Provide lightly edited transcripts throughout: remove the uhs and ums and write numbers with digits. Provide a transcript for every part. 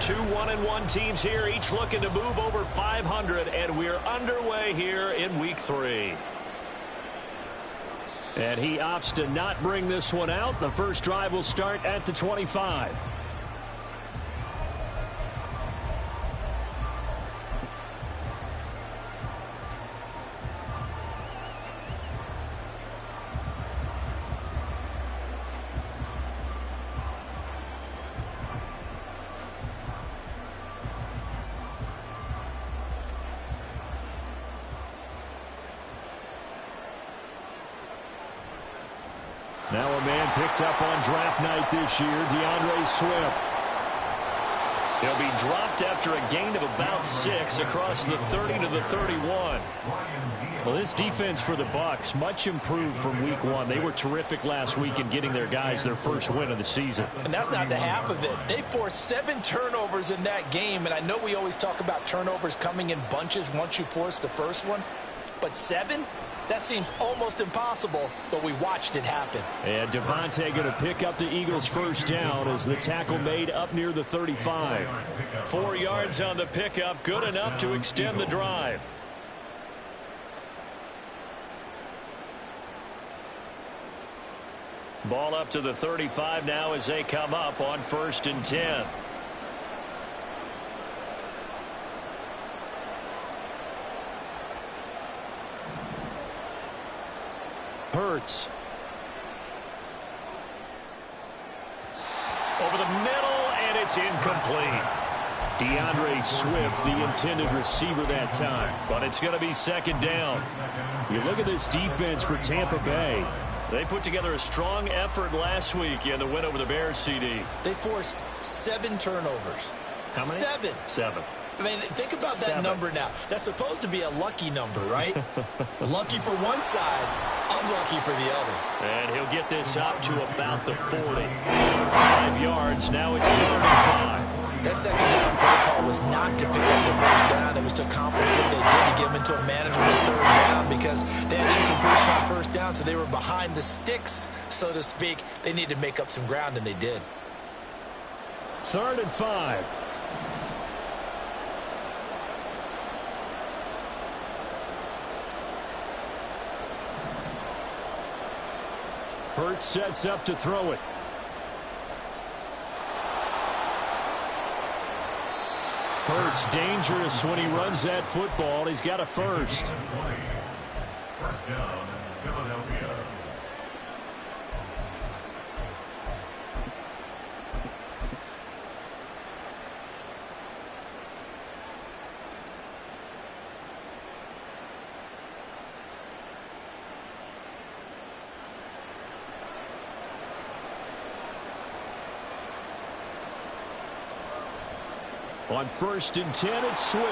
Two 1-1 teams here, each looking to move over 500, and we're underway here in Week 3. And he opts to not bring this one out. The first drive will start at the 25. Now a man picked up on draft night this year, DeAndre Swift. He'll be dropped after a gain of about 6 across the 30 to the 31. Well, this defense for the Bucs, much improved from Week 1. They were terrific last week in getting their guys their first win of the season. And that's not the half of it. They forced 7 turnovers in that game, and I know we always talk about turnovers coming in bunches once you force the first one, but 7? That seems almost impossible, but we watched it happen. And Devontae going to pick up the Eagles' first down as the tackle made up near the 35. 4 yards on the pickup, good enough to extend the drive. Ball up to the 35 now as they come up on 1st and 10. Hurts. Over the middle, and it's incomplete. DeAndre Swift, the intended receiver that time. But it's going to be 2nd down. You look at this defense for Tampa Bay. They put together a strong effort last week in the win over the Bears, CD. They forced 7 turnovers. How many? 7. 7. I mean, think about that number now. That's supposed to be a lucky number, right? Lucky for one side, unlucky for the other. And he'll get this up to about the 40. 5 yards. Now it's 3rd and 5. That 2nd down play call was not to pick up the first down. It was to accomplish what they did to get them into a manageable 3rd down because they had incompletion on 1st down, so they were behind the sticks, so to speak. They needed to make up some ground, and they did. 3rd and 5. Hurts sets up to throw it. Hurts dangerous when he runs that football. He's got a first. First down, Philadelphia. On 1st and 10, it's Swift.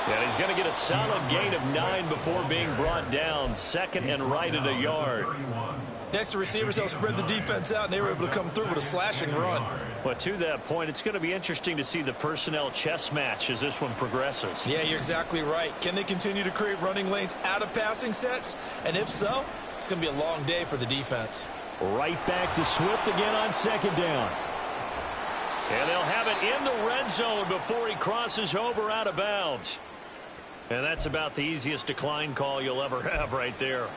And he's going to get a solid gain of 9 before being brought down. 2nd and right at a yard. Next to receivers, they'll spread the defense out, and they were able to come through with a slashing run. But to that point, it's going to be interesting to see the personnel chess match as this one progresses. Yeah, you're exactly right. Can they continue to create running lanes out of passing sets? And if so, it's going to be a long day for the defense. Right back to Swift again on 2nd down. And they'll have it in the red zone before he crosses over out of bounds. And that's about the easiest decline call you'll ever have right there.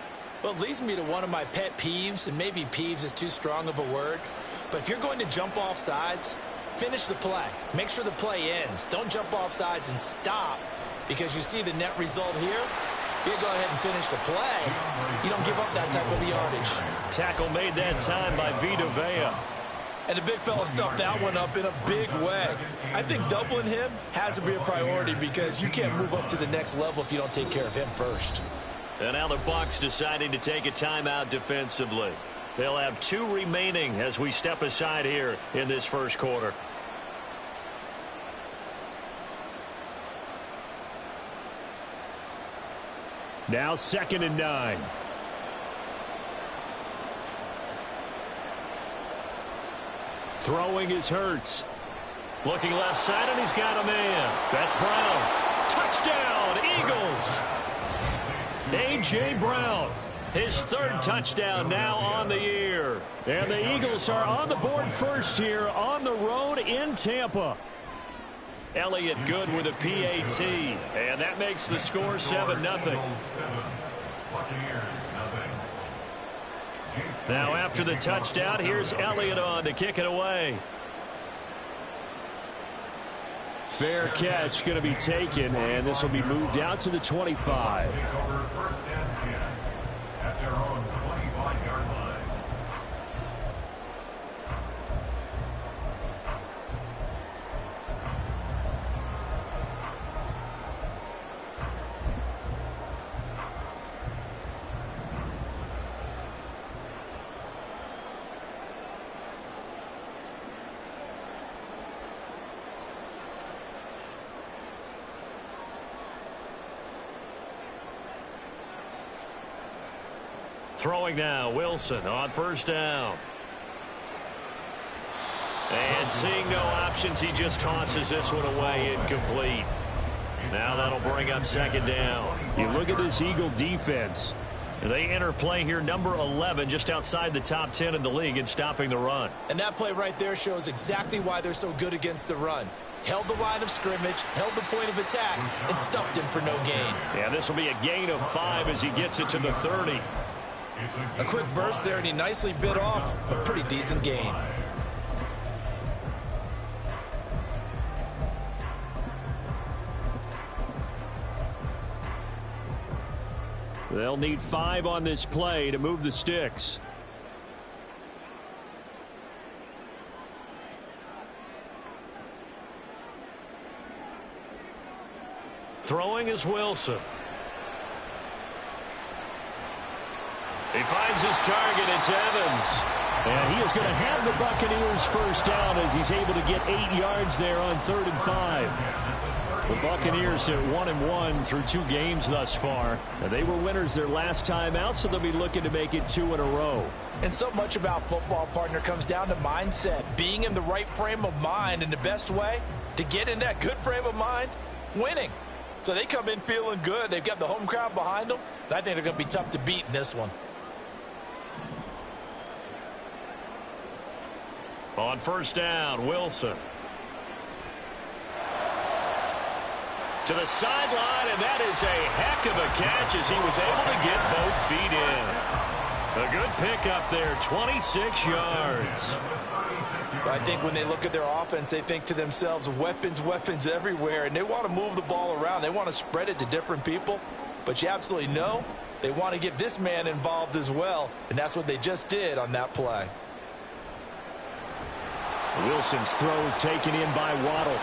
Well, it leads me to one of my pet peeves, and maybe peeves is too strong of a word. But if you're going to jump off sides, finish the play. Make sure the play ends. Don't jump off sides and stop, because you see the net result here. If you go ahead and finish the play, you don't give up that type of yardage. Tackle made that time by Vita Vea. And the big fella stuffed that one up in a big way. I think doubling him has to be a priority because you can't move up to the next level if you don't take care of him first. And now the Bucs deciding to take a timeout defensively. They'll have 2 remaining as we step aside here in this first quarter. Now 2nd and 9. Throwing is Hurts. Looking left side, and he's got a man. That's Brown. Touchdown, Eagles. A.J. Brown. His third touchdown now on the year. And the Eagles are on the board first here on the road in Tampa. Elliott good with a PAT. And that makes the score 7-0. Now after the touchdown, here's Elliott on to kick it away. Fair catch going to be taken, and this will be moved out to the 25. At their own 25-yard line. Throwing now, Wilson on first down. And seeing no options, he just tosses this one away, incomplete. Now that'll bring up second down. You look at this Eagle defense. They enter play here, number 11, just outside the top 10 in the league in stopping the run. And that play right there shows exactly why they're so good against the run. Held the line of scrimmage, held the point of attack, and stuffed him for no gain. Yeah, this will be a gain of 5 as he gets it to the 30. A quick burst there, and he nicely bit off a pretty decent gain. They'll need 5 on this play to move the sticks. Throwing is Wilson. He finds his target. It's Evans. And he is going to have the Buccaneers first down as he's able to get 8 yards there on 3rd and 5. The Buccaneers at 1-1 through 2 games thus far. And they were winners their last time out, so they'll be looking to make it 2 in a row. And so much about football, partner, comes down to mindset. Being in the right frame of mind, and the best way to get in that good frame of mind, winning. So they come in feeling good. They've got the home crowd behind them. And I think they're going to be tough to beat in this one. On first down, Wilson. To the sideline, and that is a heck of a catch as he was able to get both feet in. A good pickup there, 26 yards. I think when they look at their offense, they think to themselves, weapons, weapons everywhere, and they want to move the ball around. They want to spread it to different people, but you absolutely know they want to get this man involved as well, and that's what they just did on that play. Wilson's throw is taken in by Waddle.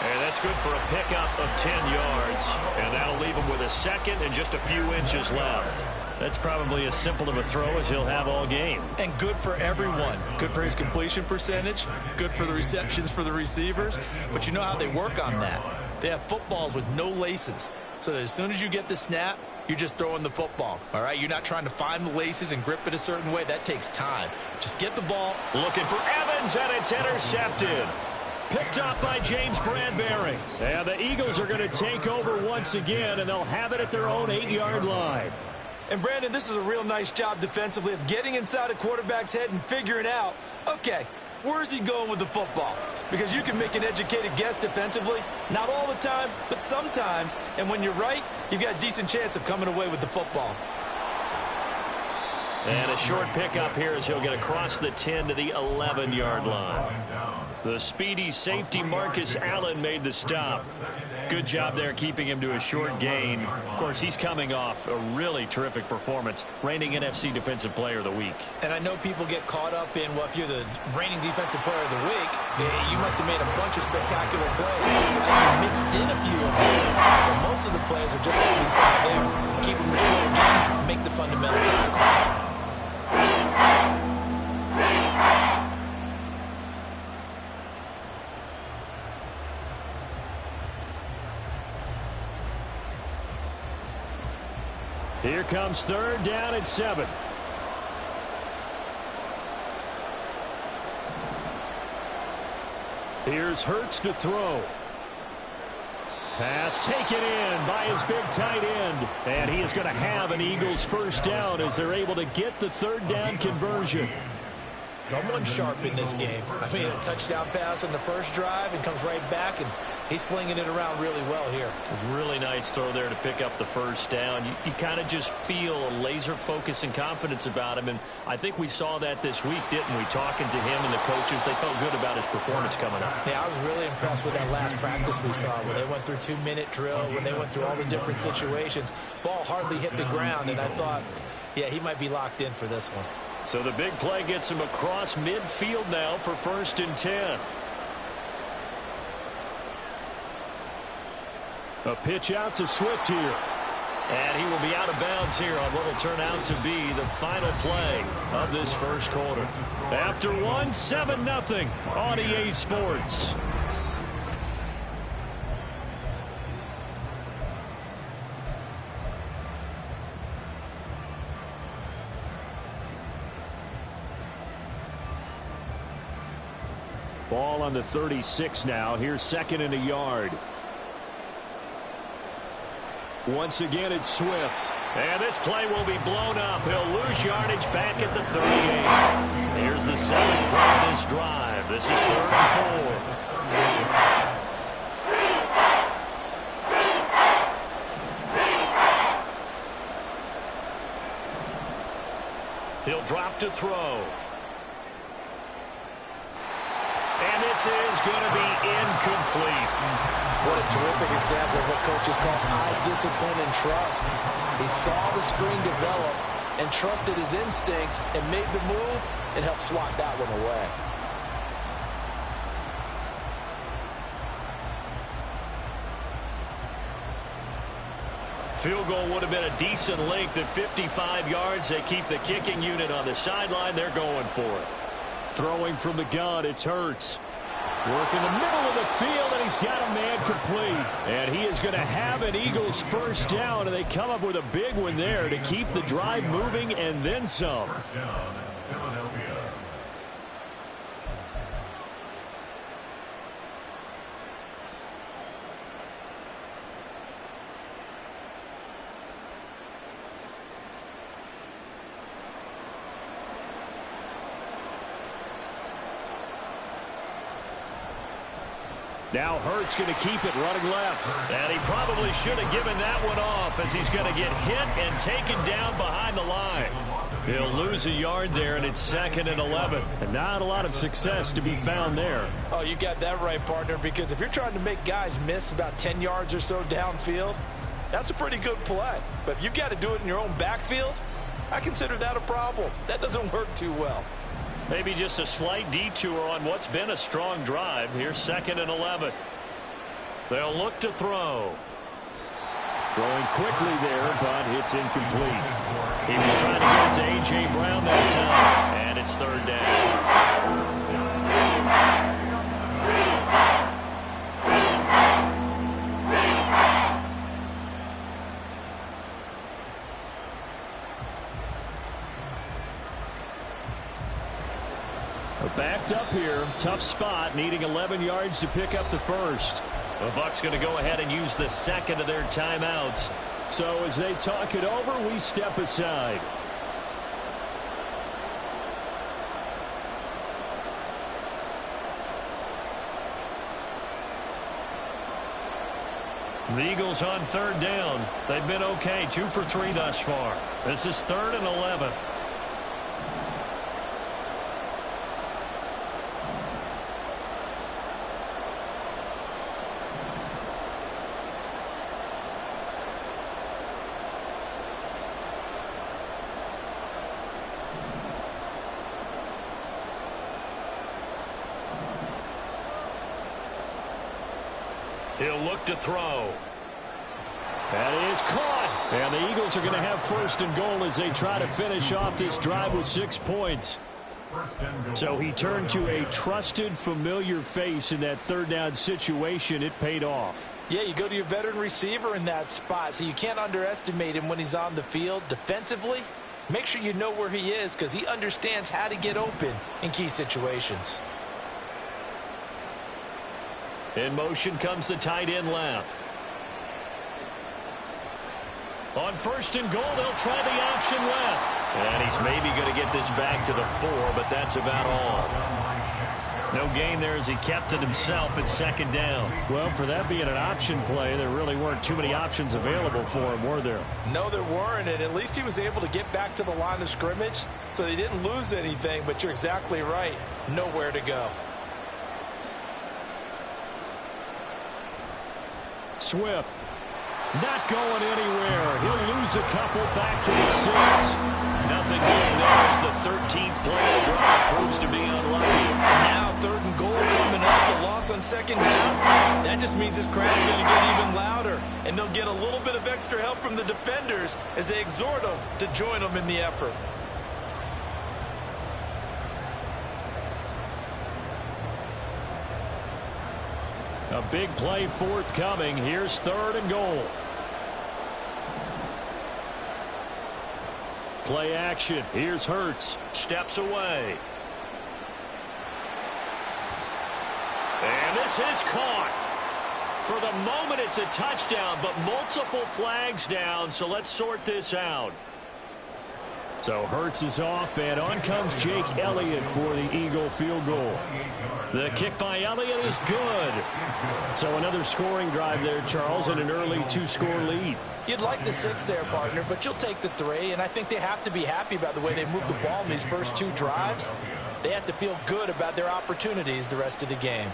And that's good for a pickup of 10 yards. And that'll leave him with a second and just a few inches left. That's probably as simple of a throw as he'll have all game. And good for everyone. Good for his completion percentage. Good for the receptions for the receivers. But you know how they work on that. They have footballs with no laces. So that as soon as you get the snap, you're just throwing the football. All right, you're not trying to find the laces and grip it a certain way. That takes time. Just get the ball. Looking for Evans, and it's intercepted. Picked up by James Bradbury. And the Eagles are going to take over once again, and they'll have it at their own 8-yard line. And, Brandon, this is a real nice job defensively of getting inside a quarterback's head and figuring out, okay, where's he going with the football? Because you can make an educated guess defensively. Not all the time, but sometimes. And when you're right, you've got a decent chance of coming away with the football. And a short pickup here as he'll get across the 10 to the 11-yard line. The speedy safety Marcus Allen made the stop. Good job there keeping him to a short gain. Of course, he's coming off a really terrific performance, reigning NFC Defensive Player of the Week. And I know people get caught up in, well, if you're the reigning Defensive Player of the Week, you must have made a bunch of spectacular plays. I think you mixed in a few of those, but most of the plays are just what we saw there. Keep them to short gains, make the fundamental tackle. Here comes 3rd down and 7. Here's Hurts to throw. Pass taken in by his big tight end. And he is going to have an Eagles first down as they're able to get the third down conversion. Someone sharp in this game. I mean, a touchdown pass on the first drive and comes right back, and he's flinging it around really well here. Really nice throw there to pick up the first down. You kind of just feel a laser focus and confidence about him, and I think we saw that this week, didn't we? Talking to him and the coaches, they felt good about his performance coming up. Yeah, I was really impressed with that last practice we saw when they went through 2-minute drill, when they went through all the different situations. Ball hardly hit the ground, and I thought, yeah, he might be locked in for this one. So the big play gets him across midfield now for 1st and 10. A pitch out to Swift here. And he will be out of bounds here on what will turn out to be the final play of this first quarter. After one, 7-0 on EA Sports. Ball on the 36 now. Here's 2nd and a yard. Once again, it's Swift. And this play will be blown up. He'll lose yardage back at the 38. Here's the 7th play of this drive. This is 3rd and 4. He'll drop to throw. And this is going to be incomplete. What a terrific example of what coaches call eye discipline and trust. He saw the screen develop and trusted his instincts and made the move and helped swat that one away. Field goal would have been a decent length at 55 yards. They keep the kicking unit on the sideline. They're going for it. Throwing from the gun, it's Hurts. Working the middle of the field, and he's got a man complete. And he is going to have an Eagles first down, and they come up with a big one there to keep the drive moving and then some. First down, Philadelphia. Now Hurts going to keep it running left. And he probably should have given that one off as he's going to get hit and taken down behind the line. He'll lose a yard there, and it's 2nd and 11. And not a lot of success to be found there. Oh, you got that right, partner, because if you're trying to make guys miss about 10 yards or so downfield, that's a pretty good play. But if you've got to do it in your own backfield, I consider that a problem. That doesn't work too well. Maybe just a slight detour on what's been a strong drive. Here's 2nd and 11. They'll look to throw. Throwing quickly there, but it's incomplete. He was trying to get it to A.J. Brown that time, and it's 3rd down. Backed up here, tough spot, needing 11 yards to pick up the first. The Bucs going to go ahead and use the 2nd of their timeouts. So as they talk it over, we step aside. The Eagles on 3rd down. They've been okay, 2 for 3 thus far. This is 3rd and 11. He'll look to throw. That is caught. And the Eagles are going to have 1st and goal as they try to finish off this drive with 6 points. So he turned to a trusted, familiar face in that 3rd down situation. It paid off. Yeah, you go to your veteran receiver in that spot, so you can't underestimate him when he's on the field. Defensively, make sure you know where he is because he understands how to get open in key situations. In motion comes the tight end left. On first and goal, they'll try the option left. And he's maybe going to get this back to the 4, but that's about all. No gain there as he kept it himself at second down. Well, for that being an option play, there really weren't too many options available for him, were there? No, there weren't, and at least he was able to get back to the line of scrimmage, so they didn't lose anything, but you're exactly right. Nowhere to go. Swift. Not going anywhere. He'll lose a couple back to the 6. Nothing doing there as the 13th play of the drive proves to be unlucky. And now 3rd and goal coming up. The loss on 2nd down. That just means this crowd's going to get even louder. And they'll get a little bit of extra help from the defenders as they exhort them to join them in the effort. A big play forthcoming. Here's 3rd and goal. Play action. Here's Hurts. Steps away. And this is caught. For the moment, it's a touchdown, but multiple flags down, so let's sort this out. So Hurts is off, and on comes Jake Elliott for the Eagle field goal. The kick by Elliott is good. So another scoring drive there, Charles, and an early 2-score lead. You'd like the 6 there, partner, but you'll take the 3, and I think they have to be happy about the way they moved the ball in these first 2 drives. They have to feel good about their opportunities the rest of the game.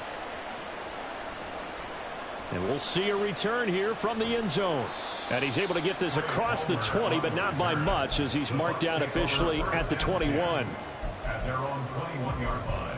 And we'll see a return here from the end zone. And he's able to get this across the 20, but not by much as he's marked down officially at the 21. At their own 21-yard line.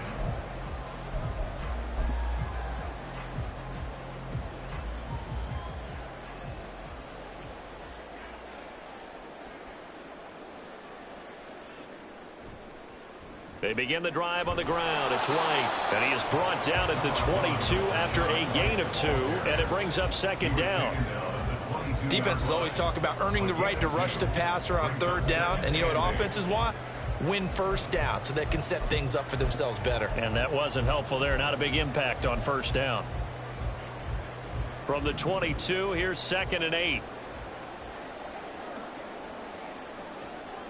They begin the drive on the ground. It's White, and he is brought down at the 22 after a gain of 2, and it brings up 2nd down. Defenses always talk about earning the right to rush the passer on 3rd down, and you know what offenses want? Win 1st down so they can set things up for themselves better. And that wasn't helpful there. Not a big impact on 1st down. From the 22, here's 2nd and 8.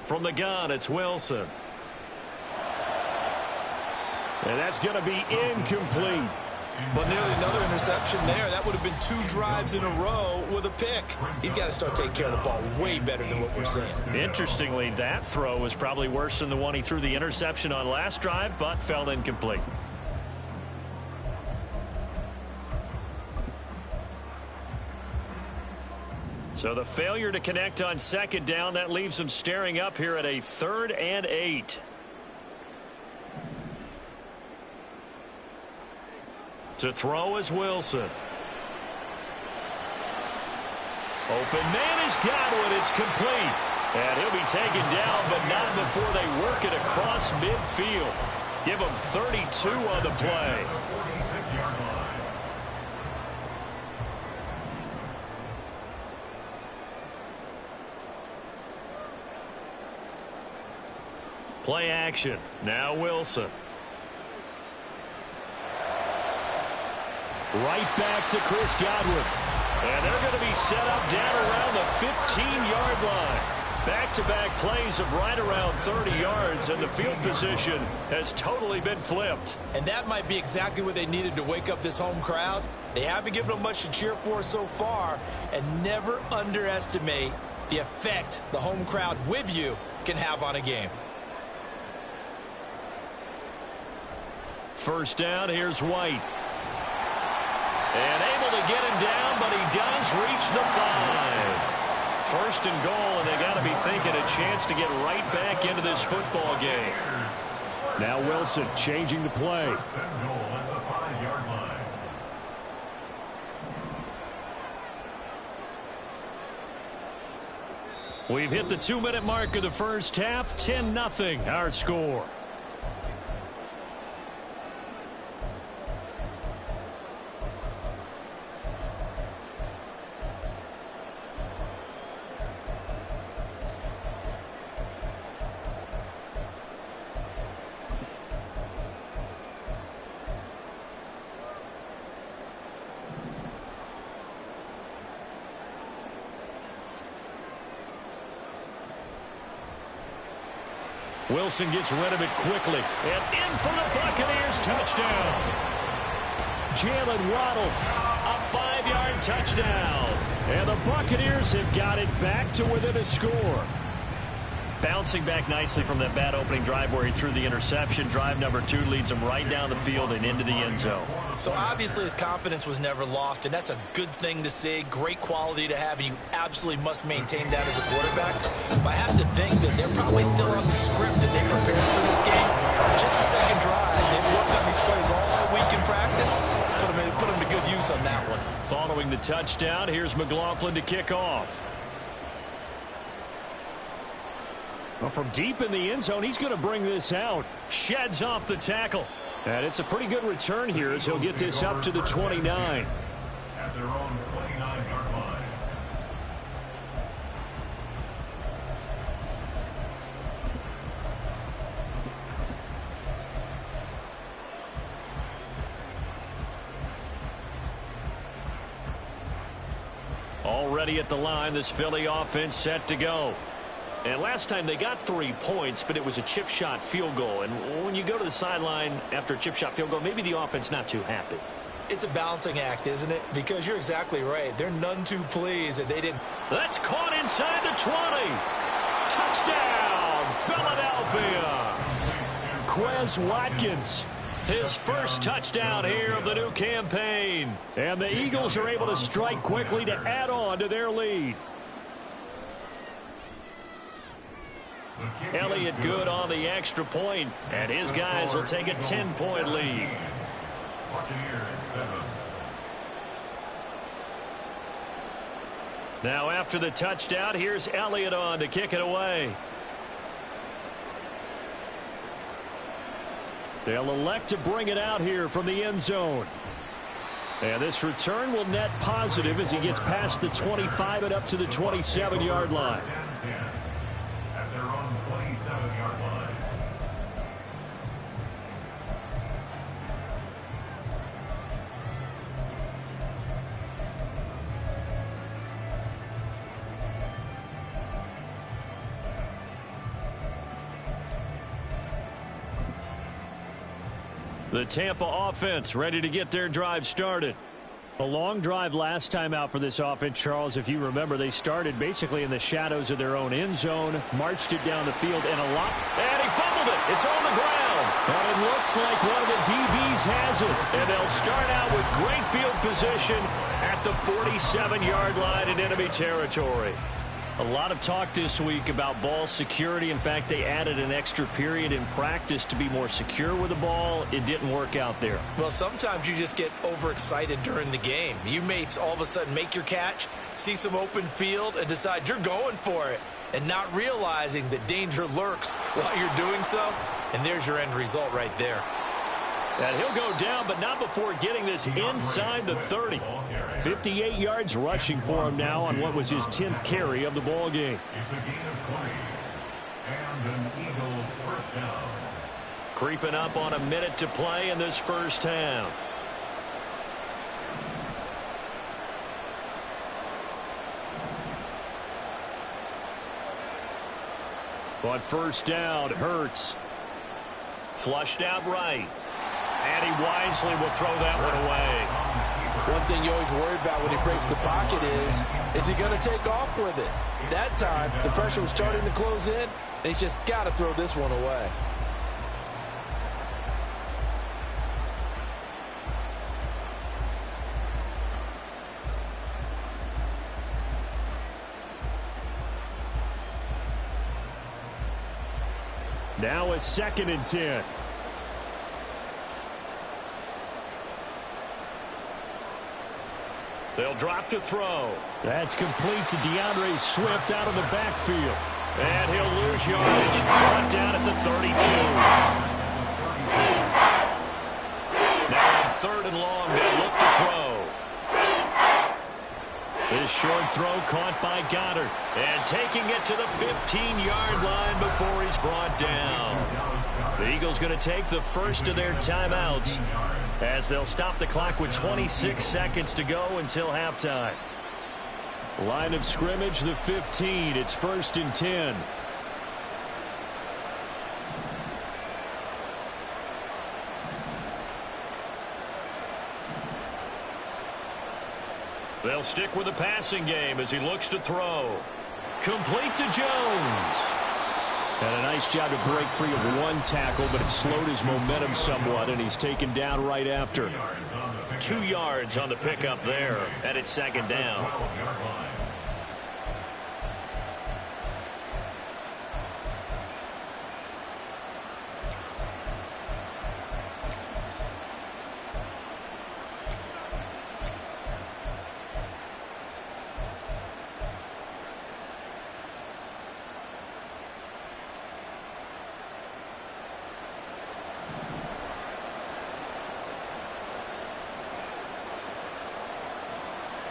From the gun, it's Wilson. And that's going to be incomplete. But nearly another interception there. That would have been 2 drives in a row with a pick. He's got to start taking care of the ball way better than what we're seeing. Interestingly, that throw was probably worse than the one he threw the interception on last drive, but fell incomplete. So the failure to connect on 2nd down, that leaves him staring up here at a 3rd and 8. To throw is Wilson. Open man is Godwin. It's complete. And he'll be taken down, but not before they work it across midfield. Give him 32 on the play. Play action. Now Wilson. Right back to Chris Godwin. And they're going to be set up down around the 15-yard line. Back-to-back plays of right around 30 yards, and the field position has totally been flipped. And that might be exactly what they needed to wake up this home crowd. They haven't given them much to cheer for so far, and never underestimate the effect the home crowd with you can have on a game. 1st down, here's White. And able to get him down, but he does reach the 5. 1st and goal, and they got to be thinking a chance to get right back into this football game. Now Wilson changing the play. We've hit the 2-minute mark of the first half. 10-0 our score. Wilson gets rid of it quickly. And in for the Buccaneers. Touchdown. Jalen Waddle, a 5-yard touchdown. And the Buccaneers have got it back to within a score. Bouncing back nicely from that bad opening drive where he threw the interception. Drive number 2 leads him right down the field and into the end zone. So obviously his confidence was never lost, and that's a good thing to see. Great quality to have, and you absolutely must maintain that as a quarterback. But I have to think that they're probably still on the script that they prepared for this game. Just the second drive. They've worked on these plays all week in practice. Put them to good use on that one. Following the touchdown, here's McLaughlin to kick off. Well, from deep in the end zone, he's going to bring this out. Sheds off the tackle. And it's a pretty good return here as he'll get this up to the 29. At their own 29-yard line. Already at the line, this Philly offense set to go. And last time they got 3 points, but it was a chip shot field goal. And when you go to the sideline after a chip shot field goal, maybe the offense not too happy. It's a balancing act, isn't it? Because you're exactly right. They're none too pleased that they didn't. That's caught inside the 20. Touchdown, Philadelphia. Quez Watkins. His first touchdown here of the new campaign. And the Eagles are able to strike quickly to add on to their lead. Elliott good on the extra point, and his guys will take a 10-point lead. Buccaneers 7. Now after the touchdown, here's Elliott on to kick it away. They'll elect to bring it out here from the end zone. And this return will net positive as he gets past the 25 and up to the 27-yard line. At their own 27-yard line. The Tampa offense ready to get their drive started. A long drive last time out for this offense, Charles. If you remember, they started basically in the shadows of their own end zone, marched it down the field, and he fumbled it. It's on the ground. And it looks like one of the DBs has it. And they'll start out with great field position at the 47-yard line in enemy territory. A lot of talk this week about ball security. In fact, they added an extra period in practice to be more secure with the ball. It didn't work out there. Well, sometimes you just get overexcited during the game. You may all of a sudden make your catch, see some open field, and decide you're going for it, and not realizing that danger lurks while you're doing so. And there's your end result right there. And he'll go down, but not before getting this inside the 30. 58 yards rushing for him now on what was his 10th carry of the ball game. It's a gain of 20. And an Eagle first down. Creeping up on a minute to play in this first half. On first down, Hurts. Flushed out right. And he wisely will throw that one away. One thing you always worry about when he breaks the pocket is he going to take off with it? That time, the pressure was starting to close in, and he's just got to throw this one away. Now a 2nd and 10. They'll drop to throw. That's complete to DeAndre Swift out of the backfield. And he'll lose yardage. Brought down at the 32. Now on 3rd and long, they'll look to throw. This short throw caught by Goddard. And taking it to the 15-yard line before he's brought down. The Eagles going to take the first of their timeouts, as they'll stop the clock with 26 seconds to go until halftime. Line of scrimmage, the 15. It's 1st and 10. They'll stick with the passing game as he looks to throw. Complete to Jones. And a nice job to break free of one tackle, but it slowed his momentum somewhat, and he's taken down right after. 2 yards on the pickup there, and it's second down.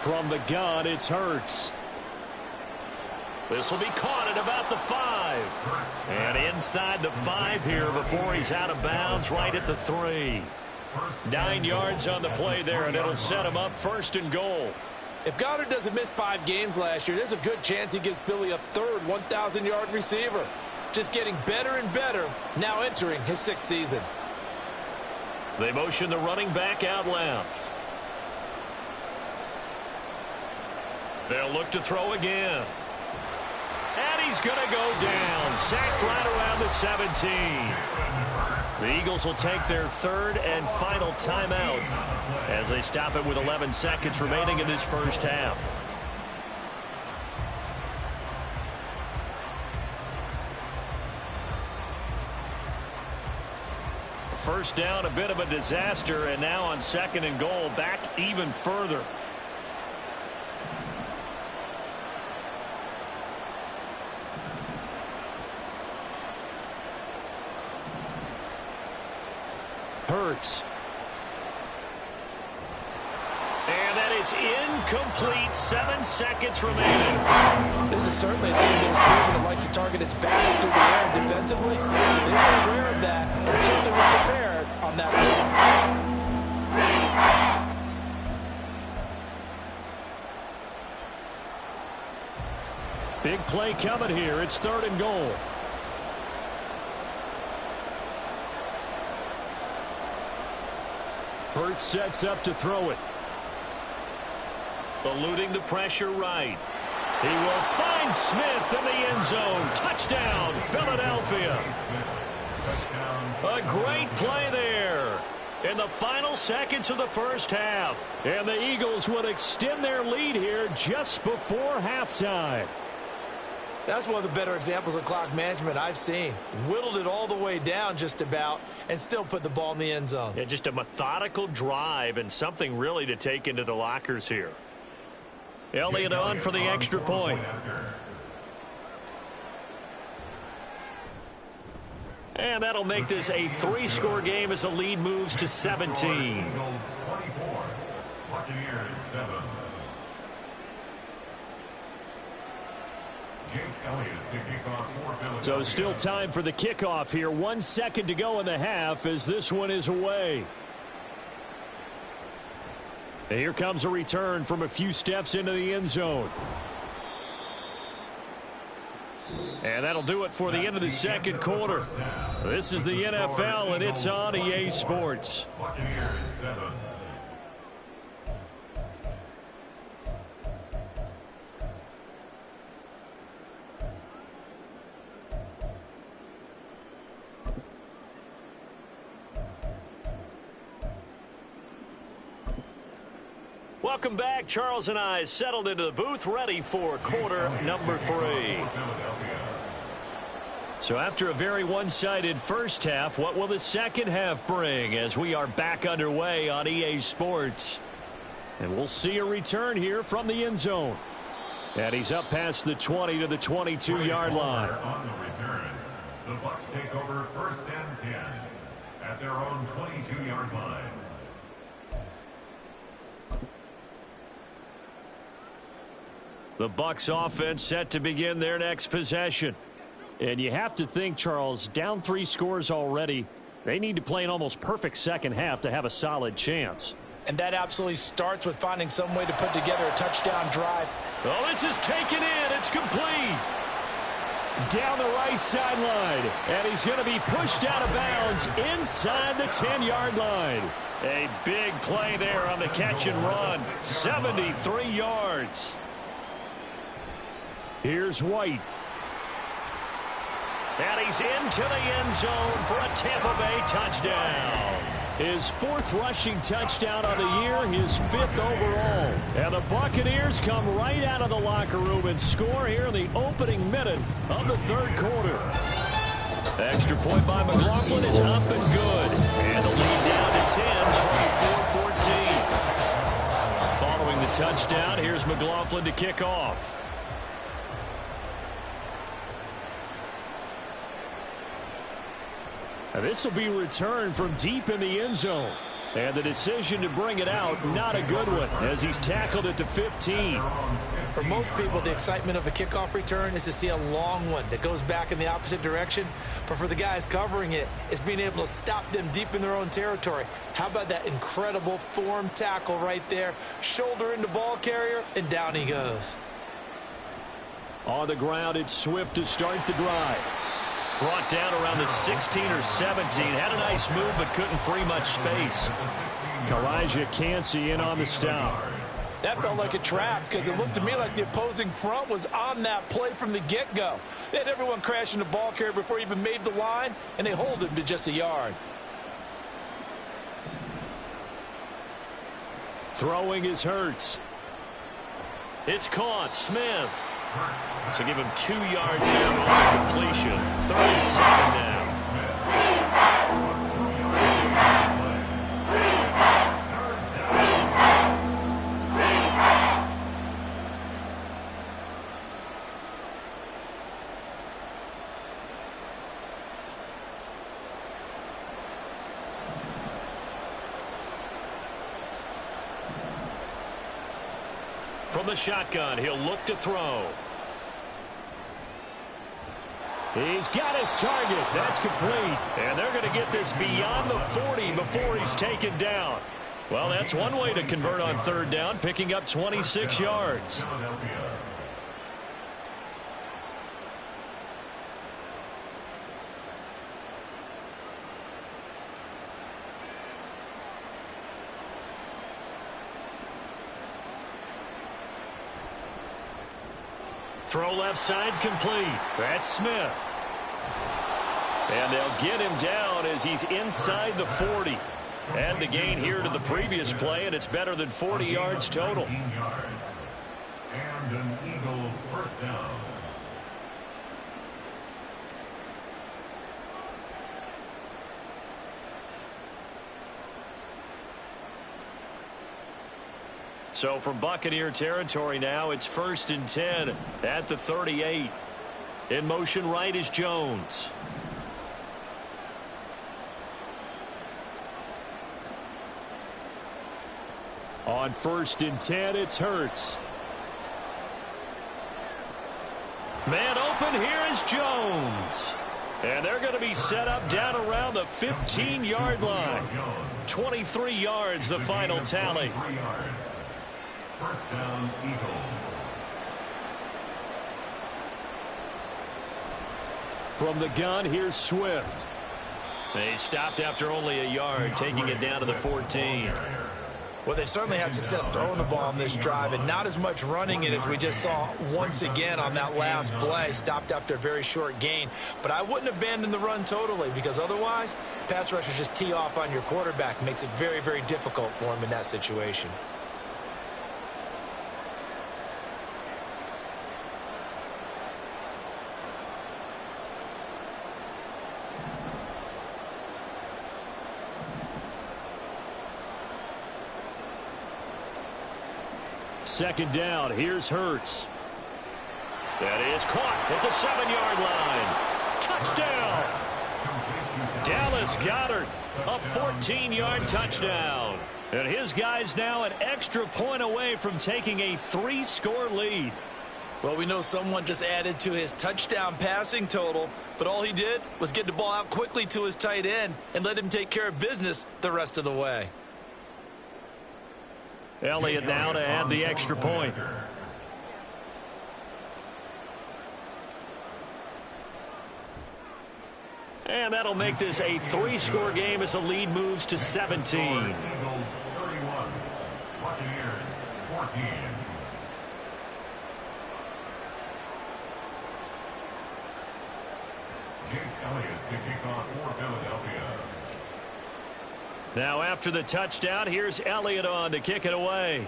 From the gun, it's Hurts. This will be caught at about the 5. And inside the 5 here before he's out of bounds, right at the 3. 9 yards on the play there, and it'll set him up 1st and goal. If Goddard doesn't miss 5 games last year, there's a good chance he gives Philly a 3rd 1,000-yard receiver. Just getting better and better, now entering his 6th season. They motion the running back out left. They'll look to throw again. And he's going to go down. Sacked right around the 17. The Eagles will take their 3rd and final timeout as they stop it with 11 seconds remaining in this first half. First down, a bit of a disaster, and now on 2nd and goal, back even further. Hurts. And that is incomplete. 7 seconds remaining. This is certainly a team that has proven it likes to target its backs through the air, and defensively, they were aware of that and certainly were prepared on that Big play coming here. It's 3rd and goal. Hurts sets up to throw it. Eluding the pressure right. He will find Smith in the end zone. Touchdown, Philadelphia. A great play there in the final seconds of the first half. And the Eagles will extend their lead here just before halftime. That's one of the better examples of clock management I've seen. Whittled it all the way down just about and still put the ball in the end zone. Yeah, just a methodical drive and something really to take into the lockers here. Elliott on for the extra point. And that'll make this a 3-score game as the lead moves to 17. Buccaneers 7. So still time for the kickoff here. 1 second to go in the half as this one is away. And here comes a return from a few steps into the end zone. And that'll do it for the end of the second quarter. This is the NFL, and it's on EA Sports. Buccaneers 7. Welcome back. Charles and I settled into the booth, ready for quarter number 3. So after a very one-sided first half, what will the second half bring as we are back underway on EA Sports? And we'll see a return here from the end zone. And he's up past the 20 to the 22-yard line. On the return, the Bucs take over 1st and 10 at their own 22-yard line. The Bucs offense set to begin their next possession. And you have to think, Charles, down 3 scores already. They need to play an almost perfect second half to have a solid chance. And that absolutely starts with finding some way to put together a touchdown drive. Oh, this is taken in. It's complete. Down the right sideline. And he's going to be pushed out of bounds inside the 10-yard line. A big play there on the catch and run. 73 yards. Here's White. And he's into the end zone for a Tampa Bay touchdown. His 4th rushing touchdown of the year, his 5th overall. And the Buccaneers come right out of the locker room and score here in the opening minute of the 3rd quarter. Extra point by McLaughlin is up and good. And the lead down to 10, 24-14. Following the touchdown, here's McLaughlin to kick off. And this will be returned from deep in the end zone. And the decision to bring it out, not a good one, as he's tackled at the 15. For most people, the excitement of a kickoff return is to see a long one that goes back in the opposite direction. But for the guys covering it, it's being able to stop them deep in their own territory. How about that incredible form tackle right there? Shoulder into ball carrier, and down he goes. On the ground, it's Swift to start the drive. Brought down around the 16 or 17. Had a nice move, but couldn't free much space. Kalijah Cansey in on the stop. That felt like a trap because it looked to me like the opposing front was on that play from the get-go. They had everyone crashing the ball carrier before he even made the line, and they hold him to just a yard. Throwing is Hurts. It's caught. Smith. So give him 2 yards here on the completion. 3rd and 7 now. From the shotgun, he'll look to throw. He's got his target. That's complete. And they're going to get this beyond the 40 before he's taken down. Well, that's one way to convert on 3rd down, picking up 26 yards. Throw left side complete. That's Smith. And they'll get him down as he's inside the 40. Add the gain here to the previous play, and it's better than 40 yards total. And an Eagle first down. So from Buccaneer territory now, it's 1st and 10 at the 38. In motion right is Jones. On 1st and 10, it's Hurts. Man open, here is Jones. And they're going to be set up down around the 15-yard line. 23 yards, the final tally. First down, Eagles. From the gun, here's Swift. They stopped after only a yard, taking it down to the 14. Well, they certainly had success throwing the ball on this drive and not as much running it as we just saw once again on that last play. Stopped after a very short gain. But I wouldn't abandon the run totally because otherwise, pass rushers just tee off on your quarterback. Makes it very, very difficult for him in that situation. Second down, here's Hurts. That is caught at the 7-yard line. Touchdown. Dallas Goedert, a 14-yard touchdown. And his guys now an extra point away from taking a 3-score lead. Well, we know someone just added to his touchdown passing total, but all he did was get the ball out quickly to his tight end and let him take care of business the rest of the way. Elliott now to add the extra point. And that'll make this a 3-score game as the lead moves to 17. Eagles 31, Buccaneers 14. Jake Elliott to kick off for Philadelphia. Now after the touchdown, here's Elliott on to kick it away.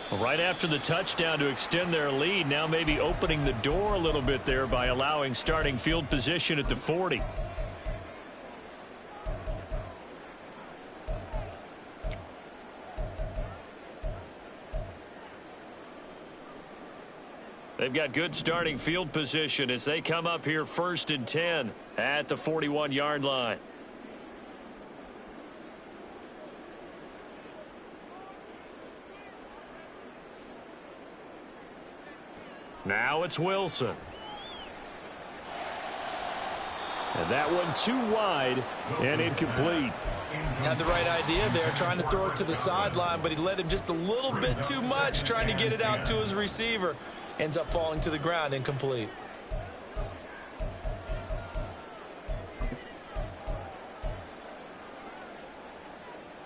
Right after the touchdown to extend their lead, now maybe opening the door a little bit there by allowing starting field position at the 40. They've got good starting field position as they come up here 1st and 10 at the 41-yard line. Now it's Wilson. And that one too wide and incomplete. Had the right idea there, trying to throw it to the sideline, but he led him just a little bit too much, trying to get it out to his receiver. Ends up falling to the ground, incomplete.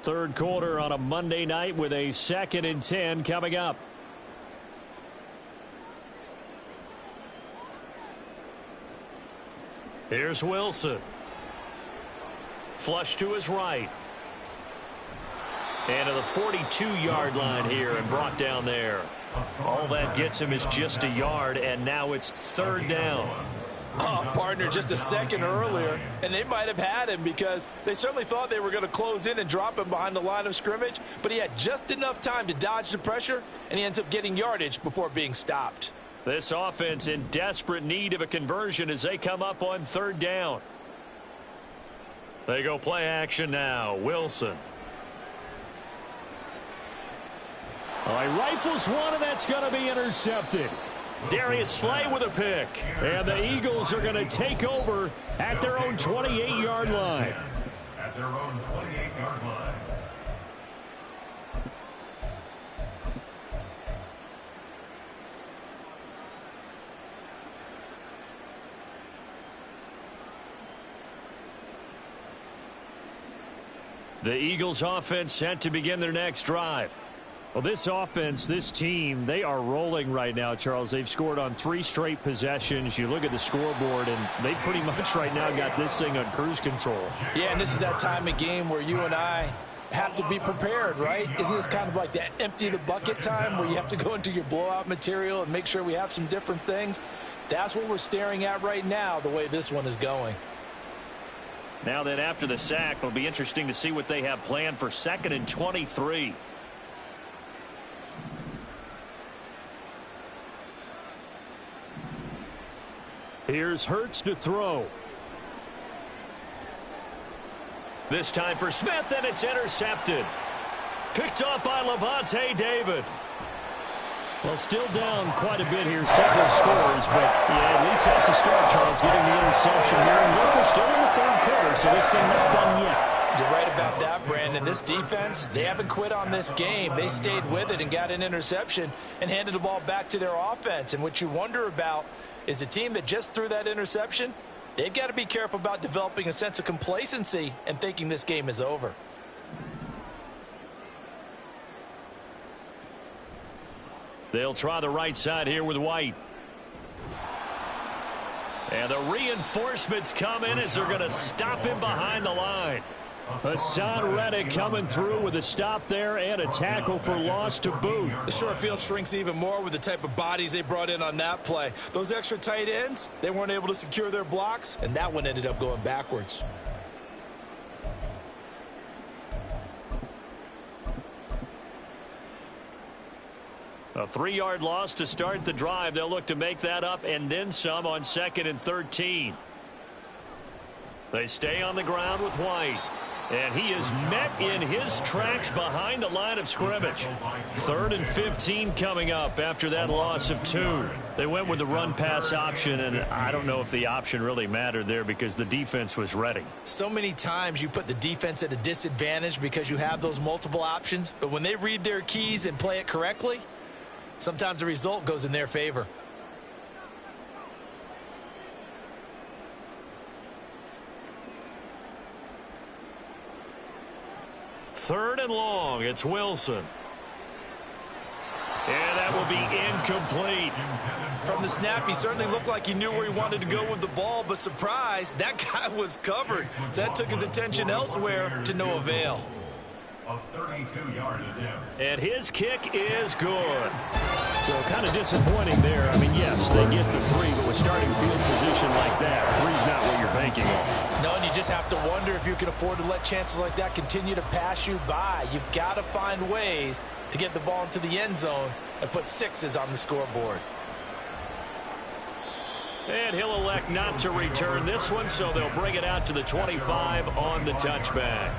Third quarter on a Monday night with a 2nd and 10 coming up. Here's Wilson. Flush to his right. And to the 42-yard line here and brought down there. All that gets him is just a yard, and now it's 3rd down. Oh, partner, just a second earlier, and they might have had him because they certainly thought they were going to close in and drop him behind the line of scrimmage, but he had just enough time to dodge the pressure, and he ends up getting yardage before being stopped. This offense in desperate need of a conversion as they come up on 3rd down. They go play action now. Wilson. All right, rifles one, and that's going to be intercepted. Darius Slay with a pick. And the Eagles are going to take over at their own 28-yard line. At their own 28-yard line. The Eagles offense set to begin their next drive. Well, this offense, this team, they are rolling right now, Charles. They've scored on 3 straight possessions. You look at the scoreboard, and they pretty much right now got this thing on cruise control. Yeah, and this is that time of game where you and I have to be prepared, right? Isn't this kind of like that empty the bucket time where you have to go into your blowout material and make sure we have some different things? That's what we're staring at right now, the way this one is going. Now that after the sack, it'll be interesting to see what they have planned for 2nd and 23. Here's Hurts to throw. This time for Smith, and it's intercepted. Picked off by Levante David. Well, still down quite a bit here, several scores, but yeah, at least that's a start, Charles, getting the interception here. And look, we're still in the 3rd quarter, so this thing not done yet. You're right about that, Brandon. This defense, they haven't quit on this game. They stayed with it and got an interception and handed the ball back to their offense. And what you wonder about is the team that just threw that interception, they've got to be careful about developing a sense of complacency and thinking this game is over. They'll try the right side here with White. And the reinforcements come in as they're going to stop him behind the line. Hassan Reddick coming through with a stop there and a tackle for loss to boot. The short field shrinks even more with the type of bodies they brought in on that play. Those extra tight ends, they weren't able to secure their blocks, and that one ended up going backwards. A 3-yard loss to start the drive. They'll look to make that up and then some on 2nd and 13. They stay on the ground with White. And he is met in his tracks behind the line of scrimmage. 3rd and 15 coming up after that loss of 2. They went with the run-pass option, and I don't know if the option really mattered there because the defense was ready. So many times you put the defense at a disadvantage because you have those multiple options. But when they read their keys and play it correctly, sometimes the result goes in their favor. 3rd and long. It's Wilson. And that will be incomplete. From the snap, he certainly looked like he knew where he wanted to go with the ball, but surprise, that guy was covered. So that took his attention elsewhere to no avail. A 32-yard attempt. And his kick is good. So kind of disappointing there. I mean, yes, they get the 3, but with starting field position like that, 3's not what you're banking on. No, and you just have to wonder if you can afford to let chances like that continue to pass you by. You've got to find ways to get the ball into the end zone and put 6s on the scoreboard. And he'll elect not to return this one, so they'll bring it out to the 25 on the touchback.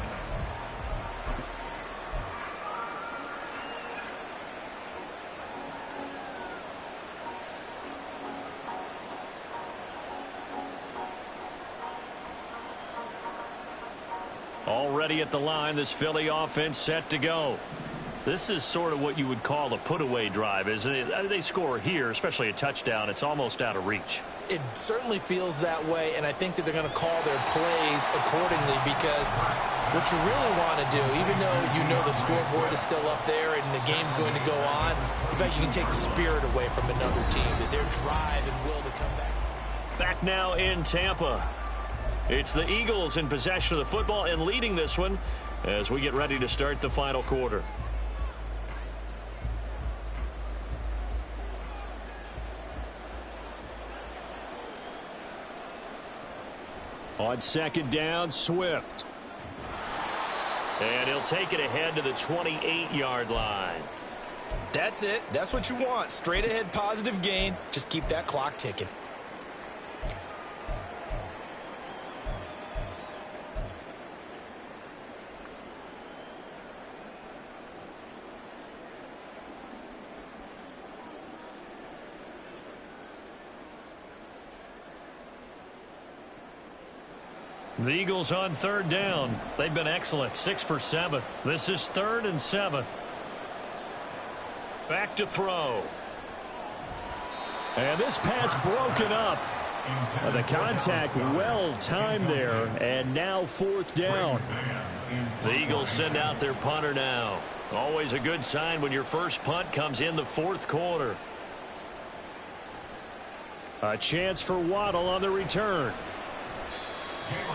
Already at the line, this Philly offense set to go. This is sort of what you would call a put-away drive, isn't it? They score here, especially a touchdown. It's almost out of reach. It certainly feels that way, and I think that they're going to call their plays accordingly, because what you really want to do, even though you know the scoreboard is still up there and the game's going to go on, in fact, you can take the spirit away from another team, that their drive and will to come back. Back now in Tampa. It's the Eagles in possession of the football and leading this one as we get ready to start the final quarter. On 2nd down, Swift. And he'll take it ahead to the 28-yard line. That's it. That's what you want. Straight ahead positive gain. Just keep that clock ticking. The Eagles on 3rd down. They've been excellent. 6 for 7. This is 3rd and 7. Back to throw. And this pass broken up. The contact well timed there. And now 4th down. The Eagles send out their punter now. Always a good sign when your first punt comes in the 4th quarter. A chance for Waddle on the return.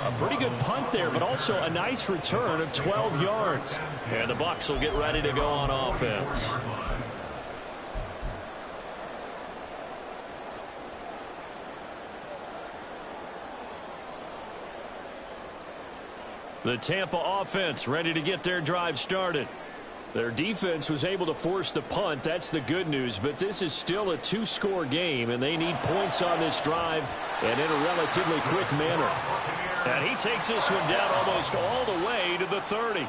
A pretty good punt there, but also a nice return of 12 yards. And the Bucs will get ready to go on offense. The Tampa offense ready to get their drive started. Their defense was able to force the punt. That's the good news, but this is still a 2-score game, and they need points on this drive and in a relatively quick manner. And he takes this one down almost all the way to the 30. 1st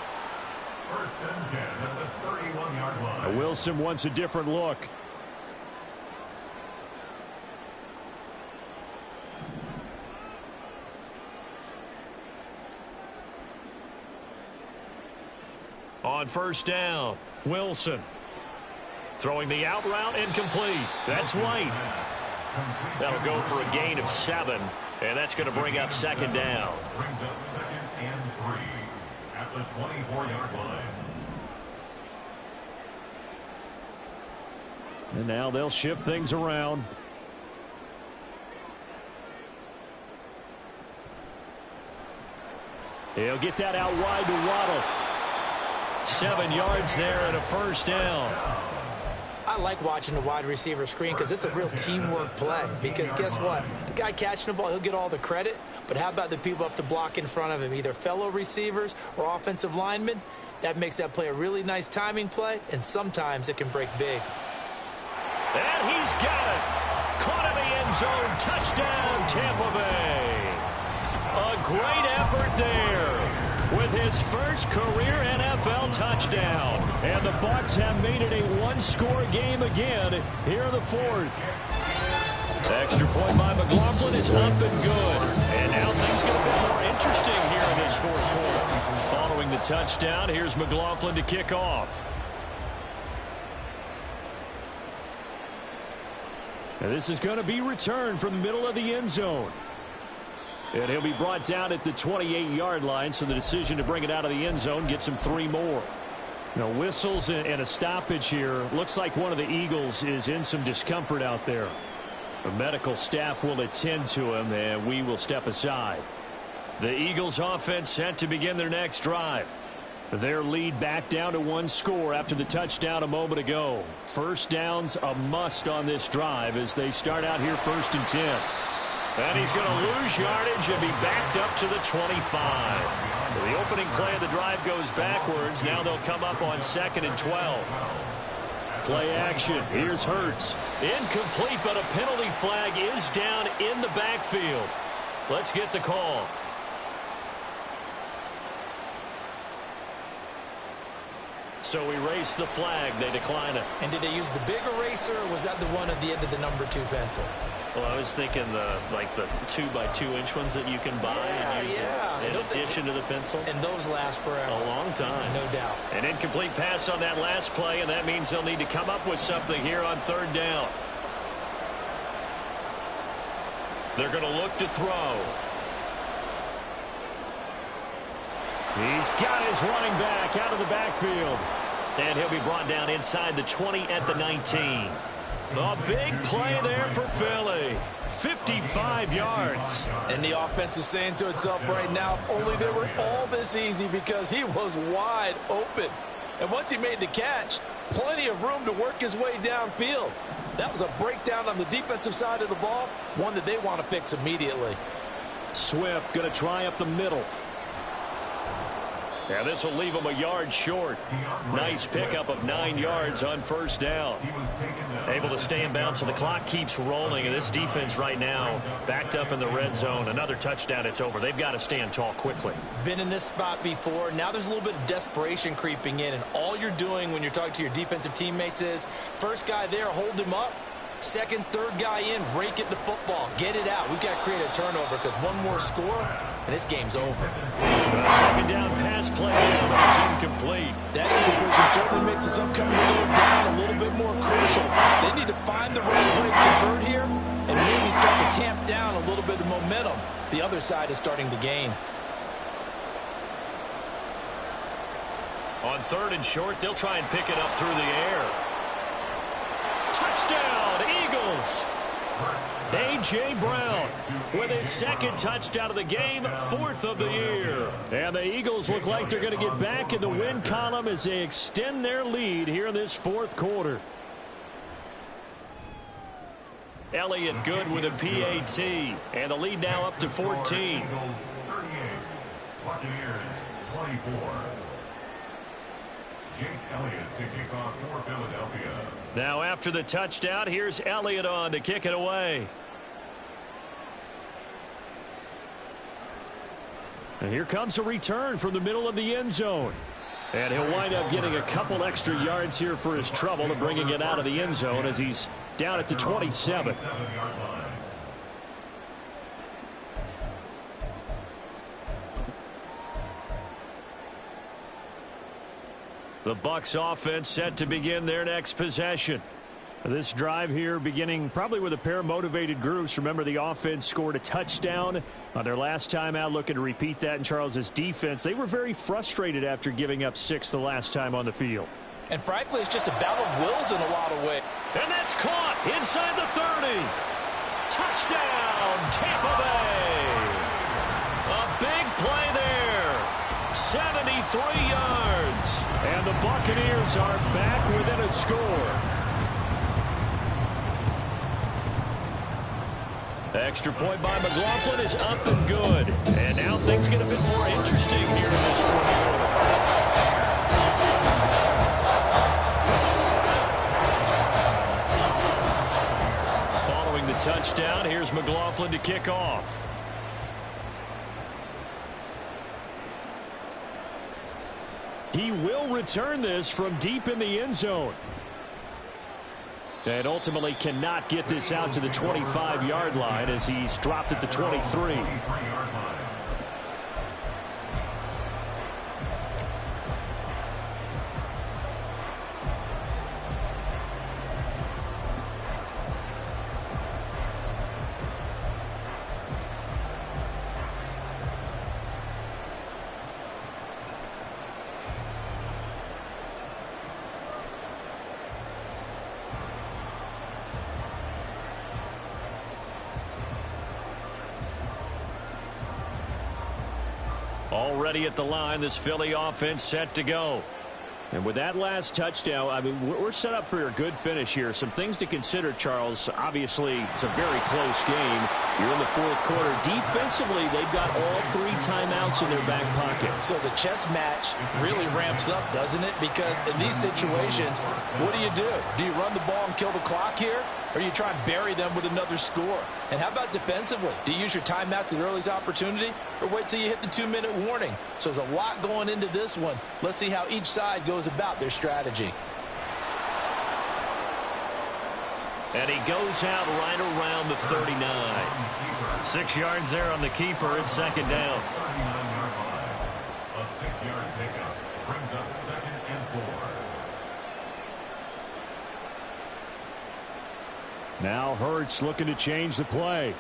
and 10 at the 31-yard line. Wilson wants a different look. On 1st down, Wilson. Throwing the out route incomplete. That's White. That'll go for a gain of 7. And that's going to bring up 2nd down. Brings up 2nd and 3 at the 24-yard line. And now they'll shift things around. He'll get that out wide to Waddle. 7 yards there and a 1st down. I like watching the wide receiver screen because it's a real teamwork play. Because guess what? The guy catching the ball, he'll get all the credit. But how about the people up to block in front of him, either fellow receivers or offensive linemen? That makes that play a really nice timing play, and sometimes it can break big. And he's got it. Caught in the end zone. Touchdown, Tampa Bay. A great effort there with his first career NFL touchdown. And the Bucs have made it a 1-score game again here in the 4th. Extra point by McLaughlin is up and good. And now things get a bit more interesting here in this 4th quarter. Following the touchdown, here's McLaughlin to kick off. And this is going to be returned from the middle of the end zone. And he'll be brought down at the 28-yard line, so the decision to bring it out of the end zone gets him 3 more. Now, whistles and a stoppage here. Looks like one of the Eagles is in some discomfort out there. The medical staff will attend to him, and we will step aside. The Eagles offense set to begin their next drive. Their lead back down to 1 score after the touchdown a moment ago. First down's a must on this drive as they start out here 1st and 10. And he's going to lose yardage and be backed up to the 25. So the opening play of the drive goes backwards. Now they'll come up on 2nd and 12. Play action. Here's Hurts. Incomplete, but a penalty flag is down in the backfield. Let's get the call. So we race the flag. They decline it. And did they use the big eraser, or was that the one at the end of the number 2 pencil? Well, I was thinking the 2x2-inch ones that you can buy and use in addition to the pencil. And those last forever. A long time. No doubt. An incomplete pass on that last play, and that means they'll need to come up with something here on 3rd down. They're going to look to throw. He's got his running back out of the backfield. And he'll be brought down inside the 20 at the 19. A big play there for Philly. 55 yards. And the offense is saying to itself right now, if only they were all this easy, because he was wide open. And once he made the catch, plenty of room to work his way downfield. That was a breakdown on the defensive side of the ball, one that they want to fix immediately. Swift going to try up the middle. Yeah, this will leave him a yard short. Nice pickup of 9 yards on 1st down. Able to stay in bounds, so the clock keeps rolling. And this defense right now backed up in the red zone. Another touchdown, it's over. They've got to stand tall quickly. Been in this spot before. Now there's a little bit of desperation creeping in. And all you're doing when you're talking to your defensive teammates is, first guy there, hold him up. Second, third guy in, rake at the football. Get it out. We've got to create a turnover, because one more score, and this game's over. Second down pass play there, but it's incomplete. That incompletion certainly makes this upcoming 3rd down a little bit more crucial. They need to find the right play to convert here and maybe start to tamp down a little bit of momentum. The other side is starting to gain. On 3rd and short, they'll try and pick it up through the air. Touchdown, Eagles! A.J. Brown with his 2nd touchdown of the game, 4th of the year. And the Eagles look like they're going to get back in the win column as they extend their lead here in this 4th quarter. Elliott good with a PAT, and the lead now up to 14. Eagles 38, Buccaneers 24. Jake Elliott to kick off for Philadelphia. Now after the touchdown, here's Elliott on to kick it away. And here comes a return from the middle of the end zone. And he'll wind up getting a couple extra yards here for his trouble and bringing it out of the end zone as he's down at the 27. The Bucs offense set to begin their next possession. This drive here beginning probably with a pair of motivated groups. Remember, the offense scored a touchdown on their last time out, looking to repeat that in Charles's defense. They were very frustrated after giving up 6 the last time on the field. And frankly, it's just a battle of wills in a lot of ways. And that's caught inside the 30. Touchdown, Tampa Bay. A big play there. 73 yards. And the Buccaneers are back within a score. Extra point by McLaughlin is up and good. And now things get a bit more interesting here in this 4th quarter. Following the touchdown, here's McLaughlin to kick off. He will return this from deep in the end zone. And ultimately cannot get this out to the 25-yard line as he's dropped at the 23. Already at the line, this Philly offense set to go. And with that last touchdown, I mean, we're set up for a good finish here. Some things to consider, Charles. Obviously, it's a very close game. You're in the fourth quarter. Defensively, they've got all 3 timeouts in their back pocket. So the chess match really ramps up, doesn't it? Because in these situations, what do? Do you run the ball and kill the clock here? Or you try and bury them with another score? And how about defensively? Do you use your timeouts at earliest opportunity? Or wait till you hit the 2-minute warning? So there's a lot going into this one. Let's see how each side goes about their strategy. And he goes out right around the 39. 6 yards there on the keeper. It's second down. 39-yard line. A 6-yard pickup brings up 2nd and 4. Now Hurts looking to change the play.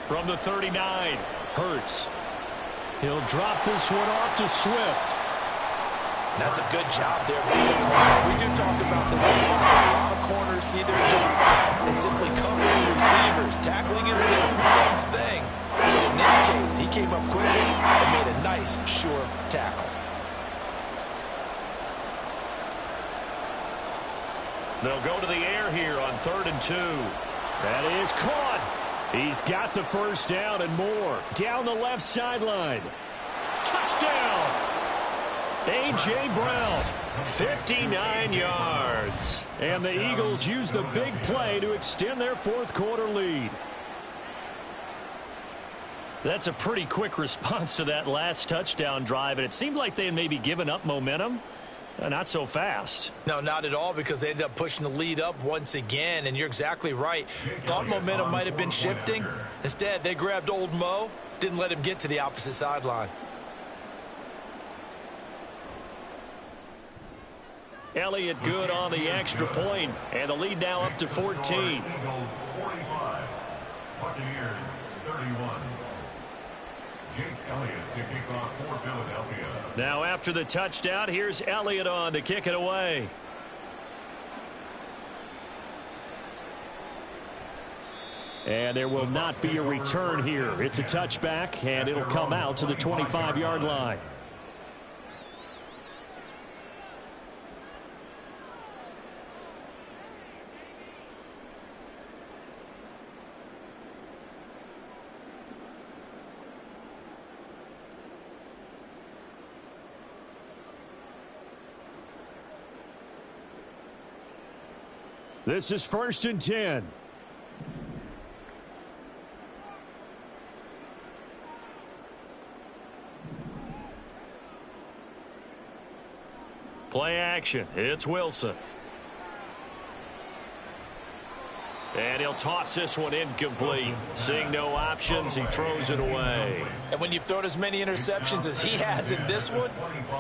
From the 39, Hurts. He'll drop this one off to Swift. That's a good job there by the corner. We do talk about this a lot. A lot of corners see their job as simply covering receivers. Tackling isn't a everyone's thing. But in this case, he came up quickly and made a nice, sure tackle. They'll go to the air here on 3rd and 2. That is caught. He's got the first down and more. Down the left sideline. Touchdown. A.J. Brown, 59 yards. And the Eagles use the big play to extend their fourth quarter lead. That's a pretty quick response to that last touchdown drive, and it seemed like they had maybe given up momentum. Not so fast. No, not at all, because they ended up pushing the lead up once again, and you're exactly right. Thought momentum might have been shifting. Instead, they grabbed old Mo, didn't let him get to the opposite sideline. Elliott good on the extra point, and the lead now up to 14. Eagles 45, Buccaneers 31. Jake Elliott to kick off for Philadelphia. Now after the touchdown, here's Elliott on to kick it away. And there will not be a return here. It's a touchback, and it'll come out to the 25-yard line. This is 1st and 10. Play action. It's Wilson. And he'll toss this one incomplete. Seeing no options, he throws it away. And when you've thrown as many interceptions as he has in this one,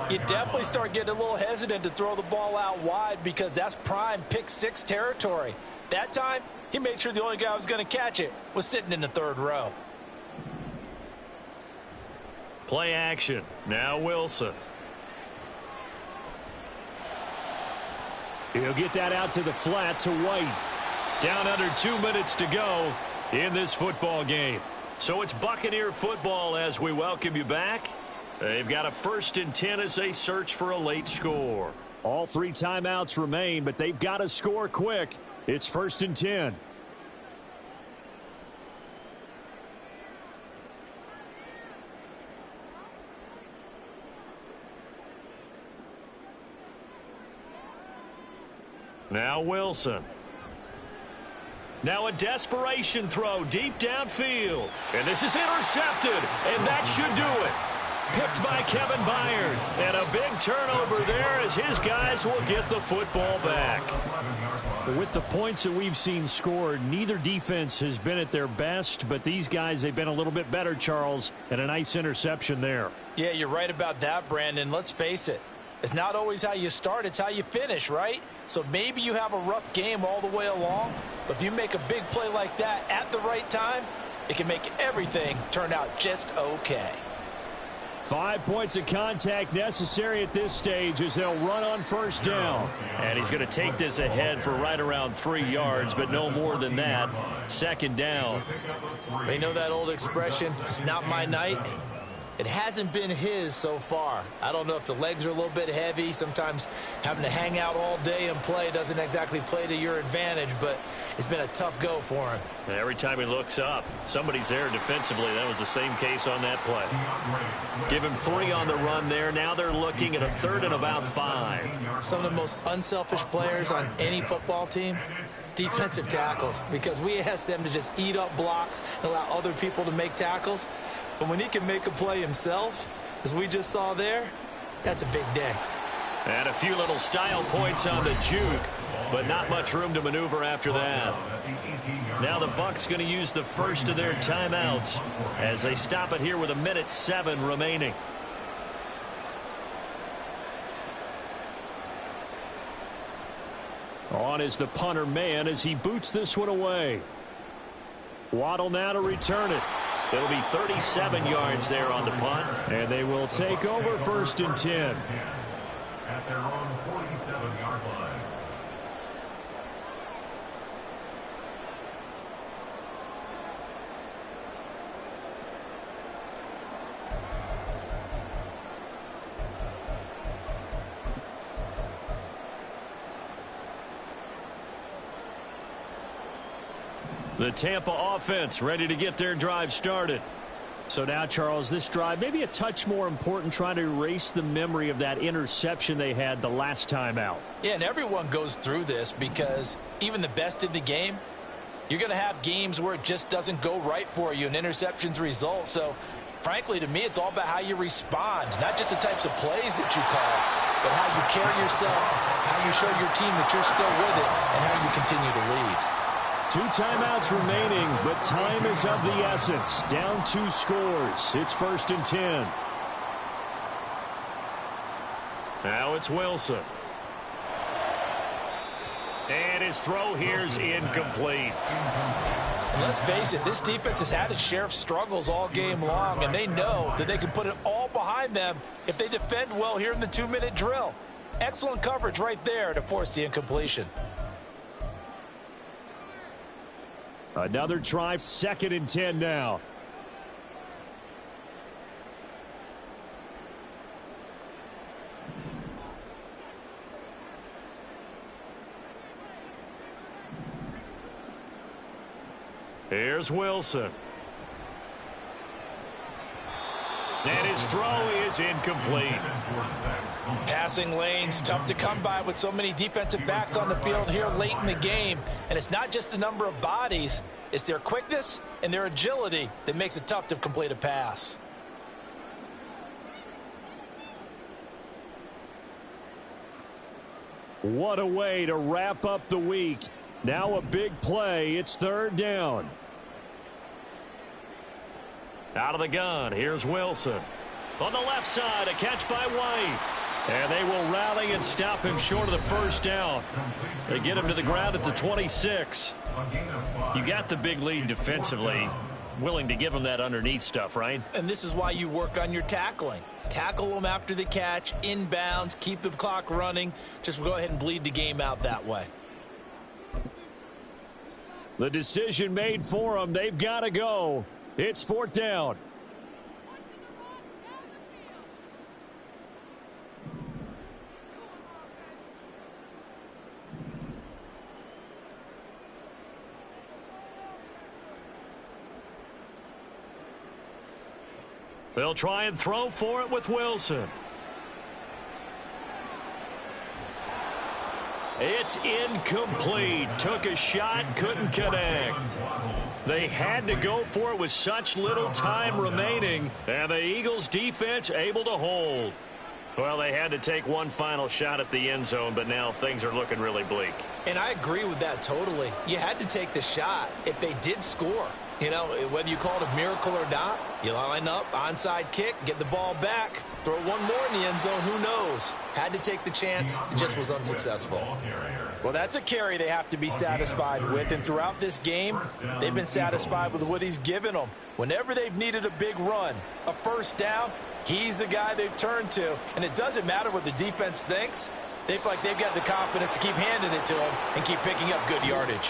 you definitely start getting a little hesitant to throw the ball out wide, because that's prime pick 6 territory. That time, he made sure the only guy who was going to catch it was sitting in the 3rd row. Play action. Now Wilson. He'll get that out to the flat to White. Down under 2 minutes to go in this football game. So it's Buccaneer football as we welcome you back. They've got a 1st and 10 as they search for a late score. All 3 timeouts remain, but they've got to score quick. It's 1st and 10. Now Wilson. Now a desperation throw deep downfield. And this is intercepted. And that should do it. Picked by Kevin Byard. And a big turnover there as his guys will get the football back. With the points that we've seen scored, neither defense has been at their best. But these guys, they've been a little bit better, Charles. And a nice interception there. Yeah, you're right about that, Brandon. Let's face it. It's not always how you start, it's how you finish, right? So maybe you have a rough game all the way along, but if you make a big play like that at the right time, it can make everything turn out just okay. 5 points of contact necessary at this stage as they'll run on first down. And he's going to take this ahead for right around 3 yards, but no more than that. Second down. You know that old expression, it's not my night? It hasn't been his so far. I don't know if the legs are a little bit heavy. Sometimes having to hang out all day and play doesn't exactly play to your advantage, but it's been a tough go for him. And every time he looks up, somebody's there defensively. That was the same case on that play. Give him 3 on the run there. Now they're looking at a 3rd and about 5. Some of the most unselfish players on any football team, defensive tackles, because we ask them to just eat up blocks and allow other people to make tackles. But when he can make a play himself, as we just saw there, that's a big day. And a few little style points on the juke, but not much room to maneuver after that. Now the Bucs going to use the first of their timeouts as they stop it here with 1:07 remaining. On is the punter man as he boots this one away. Waddle now to return it. It'll be 37 yards there on the punt. And they will take over 1st and 10. At their own 47-yard line. The Tampa offense ready to get their drive started. So now, Charles, this drive maybe a touch more important, trying to erase the memory of that interception they had the last time out. Yeah, and everyone goes through this because even the best in the game, you're going to have games where it just doesn't go right for you and interceptions result. So, frankly, to me, it's all about how you respond, not just the types of plays that you call, but how you carry yourself, how you show your team that you're still with it, and how you continue to lead. 2 timeouts remaining, but time is of the essence. Down 2 scores. It's 1st and 10. Now it's Wilson. And his throw here's incomplete. And let's face it, this defense has had its share of struggles all game long, and they know that they can put it all behind them if they defend well here in the 2-minute drill. Excellent coverage right there to force the incompletion. Another try, 2nd and 10 now. Here's Wilson. And his throw is incomplete. Passing lanes, tough to come by with so many defensive backs on the field here late in the game. And it's not just the number of bodies, it's their quickness and their agility that makes it tough to complete a pass. What a way to wrap up the week. Now a big play. It's 3rd down. Out of the gun, here's Wilson. On the left side, a catch by White. And they will rally and stop him short of the 1st down. They get him to the ground at the 26. You got the big lead defensively. Willing to give him that underneath stuff, right? And this is why you work on your tackling. Tackle them after the catch, inbounds, keep the clock running. Just go ahead and bleed the game out that way. The decision made for them. They've got to go. It's 4th down. They'll try and throw for it with Wilson. It's incomplete. Took a shot, couldn't connect. They had to go for it with such little time remaining, and the Eagles defense able to hold. Well, they had to take one final shot at the end zone, but now things are looking really bleak. And I agree with that totally. You had to take the shot if they did score. You know, whether you call it a miracle or not, you line up, onside kick, get the ball back, throw one more in the end zone, who knows? Had to take the chance, it just was unsuccessful. Well, that's a carry they have to be satisfied with. And throughout this game, they've been satisfied with what he's given them. Whenever they've needed a big run, a first down, he's the guy they've turned to. And it doesn't matter what the defense thinks. They feel like they've got the confidence to keep handing it to him and keep picking up good yardage.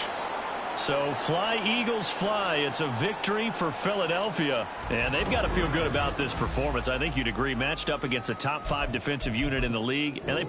So fly, Eagles, fly. It's a victory for Philadelphia. And they've got to feel good about this performance. I think you'd agree, matched up against a top 5 defensive unit in the league. And they